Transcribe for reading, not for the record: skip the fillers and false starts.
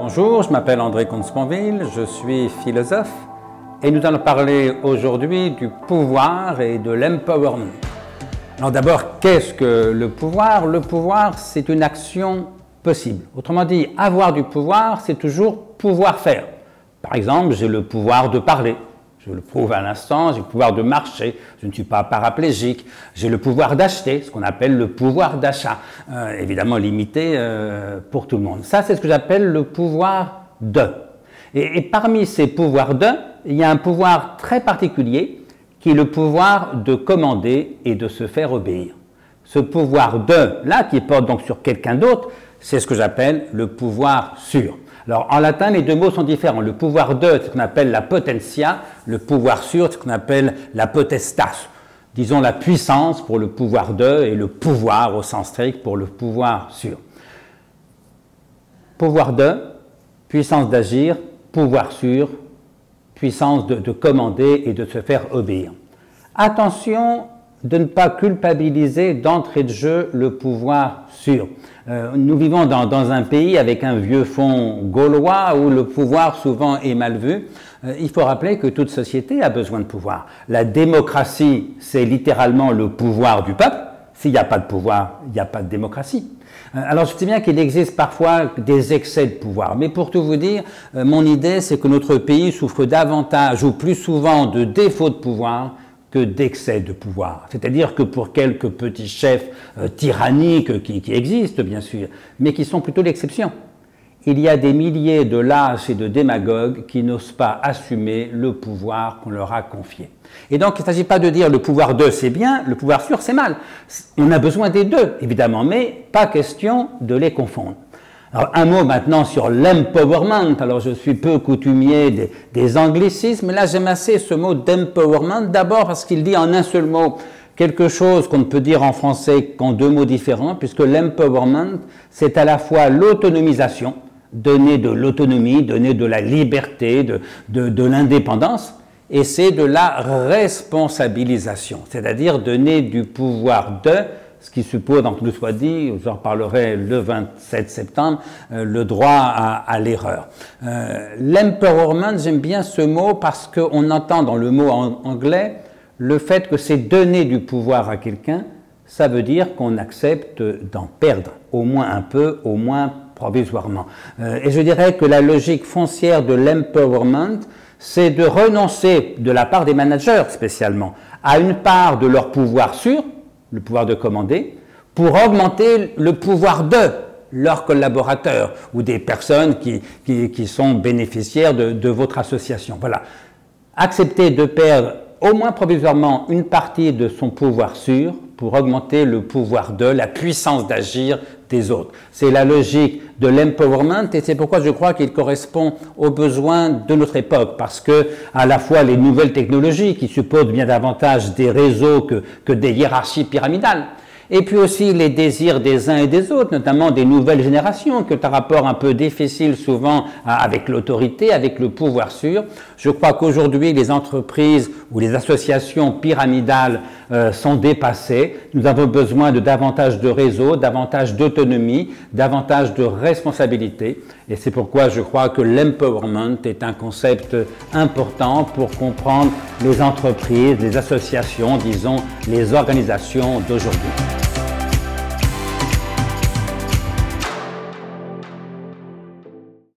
Bonjour, je m'appelle André Comte-Sponville, je suis philosophe et nous allons parler aujourd'hui du pouvoir et de l'empowerment. Alors d'abord, qu'est-ce que le pouvoir? Le pouvoir, c'est une action possible. Autrement dit, avoir du pouvoir, c'est toujours pouvoir faire. Par exemple, j'ai le pouvoir de parler. Je le prouve à l'instant, j'ai le pouvoir de marcher, je ne suis pas paraplégique, j'ai le pouvoir d'acheter, ce qu'on appelle le pouvoir d'achat, évidemment limité pour tout le monde. Ça, c'est ce que j'appelle le pouvoir de. Et parmi ces pouvoirs de, il y a un pouvoir très particulier qui est le pouvoir de commander et de se faire obéir. Ce pouvoir de, là, qui porte donc sur quelqu'un d'autre, c'est ce que j'appelle le pouvoir sur. Alors, en latin, les deux mots sont différents. Le pouvoir de, c'est ce qu'on appelle la potentia. Le pouvoir sur, c'est ce qu'on appelle la potestas. Disons la puissance pour le pouvoir de et le pouvoir au sens strict pour le pouvoir sur. Pouvoir de, puissance d'agir, pouvoir sur, puissance de commander et de se faire obéir. Attention de ne pas culpabiliser d'entrée de jeu le pouvoir sur. Nous vivons dans un pays avec un vieux fond gaulois où le pouvoir souvent est mal vu. Il faut rappeler que toute société a besoin de pouvoir. La démocratie, c'est littéralement le pouvoir du peuple. S'il n'y a pas de pouvoir, il n'y a pas de démocratie. Alors je sais bien qu'il existe parfois des excès de pouvoir, mais pour tout vous dire, mon idée c'est que notre pays souffre davantage ou plus souvent de défauts de pouvoir que d'excès de pouvoir. C'est-à-dire que pour quelques petits chefs tyranniques qui existent bien sûr, mais qui sont plutôt l'exception, il y a des milliers de lâches et de démagogues qui n'osent pas assumer le pouvoir qu'on leur a confié. Et donc il ne s'agit pas de dire le pouvoir de c'est bien, le pouvoir sur c'est mal. On a besoin des deux évidemment, mais pas question de les confondre. Alors un mot maintenant sur l'empowerment. Alors je suis peu coutumier des anglicismes, mais là j'aime assez ce mot d'empowerment, d'abord parce qu'il dit en un seul mot quelque chose qu'on ne peut dire en français qu'en deux mots différents, puisque l'empowerment c'est à la fois l'autonomisation, donner de l'autonomie, donner de la liberté, de l'indépendance, et c'est de la responsabilisation, c'est-à-dire donner du pouvoir de, ce qui suppose, donc nous soit dit, j'en reparlerai le 27 septembre, le droit à l'erreur. L'empowerment, j'aime bien ce mot parce qu'on entend dans le mot anglais le fait que c'est donner du pouvoir à quelqu'un, ça veut dire qu'on accepte d'en perdre, au moins un peu, au moins provisoirement. Et je dirais que la logique foncière de l'empowerment, c'est de renoncer, de la part des managers spécialement, à une part de leur pouvoir sur, le pouvoir de commander, pour augmenter le pouvoir de leurs collaborateurs ou des personnes qui sont bénéficiaires de votre association. Voilà. Accepter de perdre au moins provisoirement une partie de son pouvoir sur pour augmenter le pouvoir de, la puissance d'agir des autres. C'est la logique de l'empowerment et c'est pourquoi je crois qu'il correspond aux besoins de notre époque parce que à la fois les nouvelles technologies qui supposent bien davantage des réseaux que des hiérarchies pyramidales et puis aussi les désirs des uns et des autres, notamment des nouvelles générations, qui ont un rapport un peu difficile souvent avec l'autorité, avec le pouvoir sur. Je crois qu'aujourd'hui, les entreprises ou les associations pyramidales sont dépassées. Nous avons besoin de davantage de réseaux, davantage d'autonomie, davantage de responsabilité. Et c'est pourquoi je crois que l'empowerment est un concept important pour comprendre les entreprises, les associations, disons, les organisations d'aujourd'hui.